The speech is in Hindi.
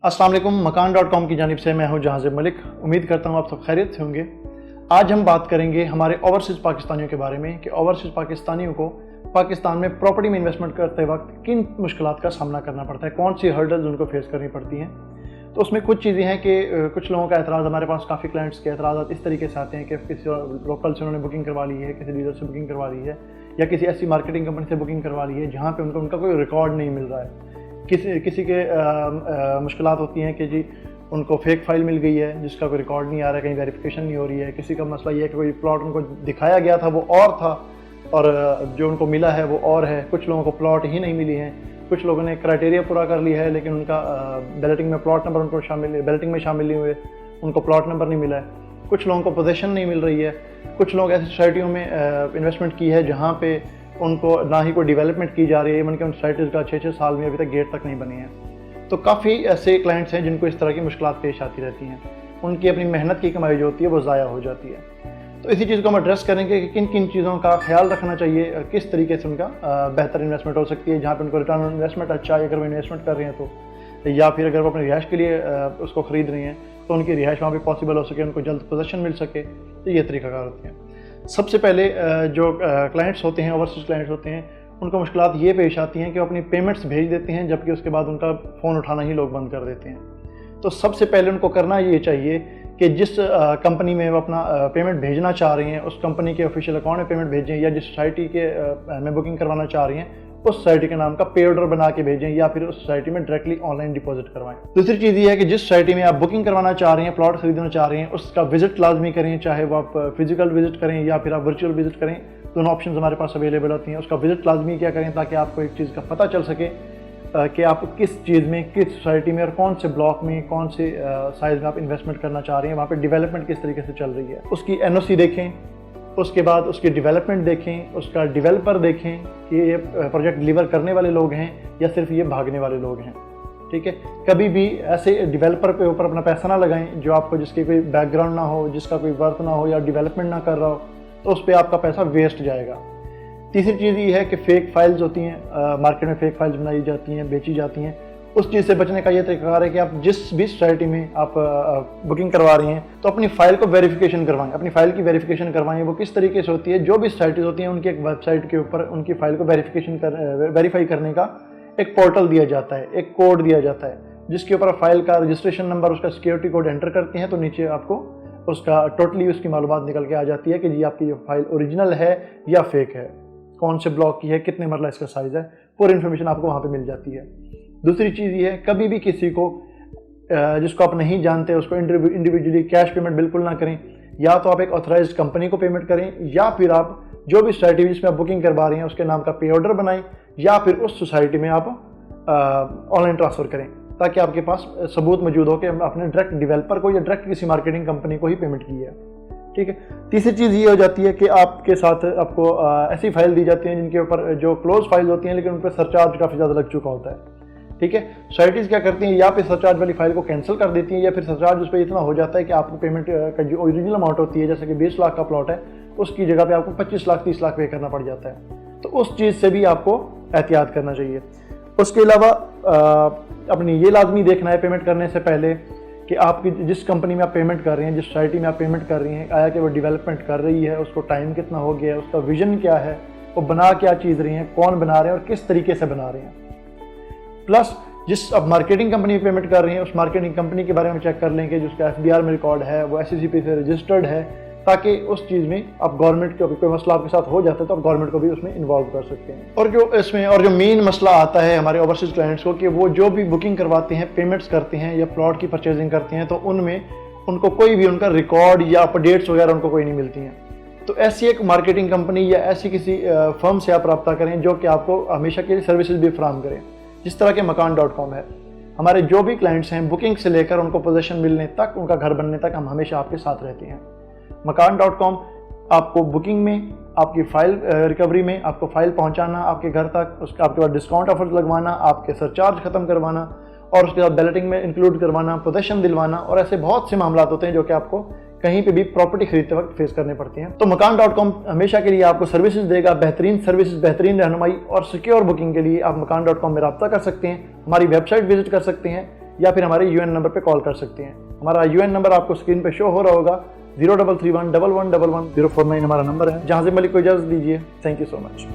अस्सलाम वालेकुम। मकान.com की जानिब से मैं हूं जहाज़िब मलिक। उम्मीद करता हूं आप सब खैरियत से होंगे। आज हम बात करेंगे हमारे ओवरसीज़ पाकिस्तानियों के बारे में कि ओवरसीज़ पाकिस्तानियों को पाकिस्तान में प्रॉपर्टी में इन्वेस्टमेंट करते वक्त किन मुश्किलात का सामना करना पड़ता है, कौन सी हर्डल्स उनको फेस करनी पड़ती हैं। तो उसमें कुछ चीज़ें हैं कि कुछ लोगों का एतराज़, हमारे पास काफ़ी क्लाइंट्स के एतराज़ इस तरीके से आते हैं कि किसी लोकल से उन्होंने बुकिंग करवा ली है, किसी डीलर से बुकिंग करवा ली है या किसी ऐसी मार्केटिंग कंपनी से बुकिंग करवा ली है जहाँ पे उनका कोई रिकॉर्ड नहीं मिल रहा है। किसी के मुश्किलात होती हैं कि जी उनको फेक फाइल मिल गई है जिसका कोई रिकॉर्ड नहीं आ रहा है, कहीं वेरिफिकेशन नहीं हो रही है। किसी का मसला ये है कि कोई प्लॉट उनको दिखाया गया था वो और था और जो उनको मिला है वो और है। कुछ लोगों को प्लॉट ही नहीं मिली हैं, कुछ लोगों ने क्राइटेरिया पूरा कर लिया है लेकिन उनका बैलेटिंग में प्लॉट नंबर उनको बैलेटिंग में शामिल नहीं हुए, उनको प्लॉट नंबर नहीं मिला है। कुछ लोगों को पोजीशन नहीं मिल रही है। कुछ लोग ऐसी सोसाइटियों में इन्वेस्टमेंट की है जहाँ पे उनको ना ही कोई डेवलपमेंट की जा रही है, इवन कि उन सोसाइटीज़ का 6-6 साल में अभी तक गेट तक नहीं बनी है। तो काफ़ी ऐसे क्लाइंट्स हैं जिनको इस तरह की मुश्किलात पेश आती रहती हैं, उनकी अपनी मेहनत की कमाई जो होती है वो ज़ाया हो जाती है। तो इसी चीज़ को हम एड्रेस करेंगे कि किन किन चीज़ों का ख्याल रखना चाहिए, किस तरीके से उनका बेहतर इन्वेस्टमेंट हो सकती है, जहाँ पर उनको रिटर्न ऑन इन्वेस्टमेंट अच्छा है अगर वो इन्वेस्टमेंट कर रहे हैं तो, या फिर अगर वो अपने रिहाइश के लिए उसको ख़रीद रही हैं तो उनकी रिहाइश वहाँ पर पॉसिबल हो सके, उनको जल्द पोजीशन मिल सके। तो ये तरीक़ाकार होते हैं। सबसे पहले जो क्लाइंट्स होते हैं, ओवरसीज़ क्लाइंट्स होते हैं, उनको मुश्किलात ये पेश आती हैं कि वो अपनी पेमेंट्स भेज देते हैं जबकि उसके बाद उनका फ़ोन उठाना ही लोग बंद कर देते हैं। तो सबसे पहले उनको करना ये चाहिए कि जिस कंपनी में वो अपना पेमेंट भेजना चाह रही हैं उस कंपनी के ऑफिशियल अकाउंट में पेमेंट भेजें, या जिस सोसाइटी के में बुकिंग करवाना चाह रही हैं उस सोसाइटी के नाम का पे ऑर्डर बना के भेजें, या फिर उस सोसाइटी में डायरेक्टली ऑनलाइन डिपॉजिट करवाएं। दूसरी चीज़ ये है कि जिस सोसाइटी में आप बुकिंग करवाना चाह रही हैं, प्लॉट खरीदना चाह रही हैं, उसका विजिट लाजमी करें, चाहे वो आप फिजिकल विजिट करें या फिर आप वर्चुअल विजिट करें। दोनों ऑप्शंस हमारे पास अवेलेबल होती हैं। उसका विजिट लाजमी क्या करें ताकि आपको एक चीज़ का पता चल सके कि आप किस चीज़ में, किस सोसाइटी में और कौन से ब्लॉक में, कौन से साइज़ में आप इन्वेस्टमेंट करना चाह रही हैं, वहाँ पे डेवलपमेंट किस तरीके से चल रही है। उसकी एनओसी देखें, उसके बाद उसकी डेवलपमेंट देखें, उसका डेवलपर देखें कि ये प्रोजेक्ट डिलीवर करने वाले लोग हैं या सिर्फ ये भागने वाले लोग हैं। ठीक है, कभी भी ऐसे डेवलपर पे ऊपर अपना पैसा ना लगाएं जो आपको, जिसकी कोई बैकग्राउंड ना हो, जिसका कोई वर्थ ना हो या डेवलपमेंट ना कर रहा हो, तो उस पर आपका पैसा वेस्ट जाएगा। तीसरी चीज़ ये है कि फ़ेक फाइल्स होती हैं, मार्केट में फ़ेक फाइल्स बनाई जाती हैं, बेची जाती हैं। उस चीज़ से बचने का ये तरीका है कि आप जिस भी सोसाइटी में आप बुकिंग करवा रही हैं तो अपनी फ़ाइल को वेरिफिकेशन करवाएं, अपनी फ़ाइल की वेरिफिकेशन करवाएं। वो किस तरीके से होती है, जो भी सोसाइटीज़ होती हैं उनकी एक वेबसाइट के ऊपर उनकी फ़ाइल को वेरीफाई करने का एक पोर्टल दिया जाता है, एक कोड दिया जाता है जिसके ऊपर फ़ाइल का रजिस्ट्रेशन नंबर, उसका सिक्योरिटी कोड एंटर करते हैं तो नीचे आपको उसका टोटली उसकी मालूमात निकल के आ जाती है कि जी आपकी ये फ़ाइल ओरिजिनल है या फेक है, कौन से ब्लॉक की है, कितने मरला इसका साइज़ है, पूरी इन्फॉर्मेशन आपको वहाँ पे मिल जाती है। दूसरी चीज़ ये है, कभी भी किसी को जिसको आप नहीं जानते उसको इंडिविजुअली कैश पेमेंट बिल्कुल ना करें। या तो आप एक ऑथराइज्ड कंपनी को पेमेंट करें, या फिर आप जो भी सोसाइटी जिसमें आप बुकिंग करवा रही हैं उसके नाम का पे ऑर्डर बनाएं, या फिर उस सोसाइटी में आप ऑनलाइन ट्रांसफ़र करें ताकि आपके पास सबूत मौजूद हो कि आपने डायरेक्ट डेवलपर को या डायरेक्ट किसी मार्केटिंग कंपनी को ही पेमेंट की है। ठीक है। तीसरी चीज़ ये हो जाती है कि आपके साथ आपको ऐसी फाइल दी जाती हैं जिनके ऊपर जो क्लोज फाइल होती हैं लेकिन उन पर सरचार्ज काफ़ी ज़्यादा लग चुका होता है। ठीक है, सोसाइटीज़ क्या करती हैं, या फिर सरचार्ज वाली फाइल को कैंसिल कर देती हैं, या फिर सरचार्ज उस पर इतना हो जाता है कि आपको पेमेंट का जो ओरिजिनल अमाउंट होती है, जैसे कि 20 लाख का प्लॉट है, उसकी जगह पे आपको 25 लाख 30 लाख पे करना पड़ जाता है। तो उस चीज़ से भी आपको एहतियात करना चाहिए। उसके अलावा अपनी ये लाजमी देखना है पेमेंट करने से पहले कि आपकी जिस कंपनी में आप पेमेंट कर रही हैं, जिस सोसाइटी में आप पेमेंट कर रही हैं, आया कि वो डेवलपमेंट कर रही है, उसको टाइम कितना हो गया है, उसका विजन क्या है, वो बना क्या चीज़ रही हैं, कौन बना रहे हैं और किस तरीके से बना रहे हैं। प्लस जिस अब मार्केटिंग कंपनी में पेमेंट कर रही हैं उस मार्केटिंग कंपनी के बारे में चेक कर लें कि जिसका FBR में रिकॉर्ड है, वो SEC से रजिस्टर्ड है, ताकि उस चीज़ में आप गवर्नमेंट को, कोई मसला आपके साथ हो जाता है तो आप गवर्नमेंट को भी उसमें इन्वॉल्व कर सकते हैं। और जो मेन मसला आता है हमारे ओवरसीज़ क्लाइंट्स को कि वो जो भी बुकिंग करवाते हैं, पेमेंट्स करते हैं या प्लॉट की परचेजिंग करते हैं तो उनमें उनको कोई भी उनका रिकॉर्ड या अपडेट्स वगैरह उनको कोई नहीं मिलती हैं। तो ऐसी एक मार्केटिंग कंपनी या ऐसी किसी फर्म से आप रब्ता करें जो कि आपको हमेशा के लिए सर्विसेज भी फ्राहम करें, जिस तरह के मकान.com है। हमारे जो भी क्लाइंट्स हैं, बुकिंग से लेकर उनको पोजीशन मिलने तक, उनका घर बनने तक, हम हमेशा आपके साथ रहते हैं। मकान.com आपको बुकिंग में, आपकी फ़ाइल रिकवरी में, आपको फ़ाइल पहुंचाना आपके घर तक, उसका आपके बाद डिस्काउंट ऑफर लगवाना, आपके सरचार्ज ख़त्म करवाना और उसके बाद बैलेटिंग में इंक्लूड करवाना, पोजीशन दिलवाना, और ऐसे बहुत से मामला होते हैं जो कि आपको कहीं पे भी प्रॉपर्टी खरीदते वक्त फेस करने पड़ती हैं। तो मकान.com हमेशा के लिए आपको सर्विसेज देगा, बेहतरीन सर्विसेज, बेहतरीन रहनुमाई और सिक्योर बुकिंग के लिए आप मकान.com में रब्ता कर सकते हैं, हमारी वेबसाइट विजिट कर सकते हैं या फिर हमारे यूएन नंबर पे कॉल कर सकती हैं। हमारा यूएन नंबर आपको स्क्रीन पे शो हो रहा होगा, 0331 1111 049 हमारा नंबर है। जहां से मलिक को इजाजत दीजिए। Thank you so much.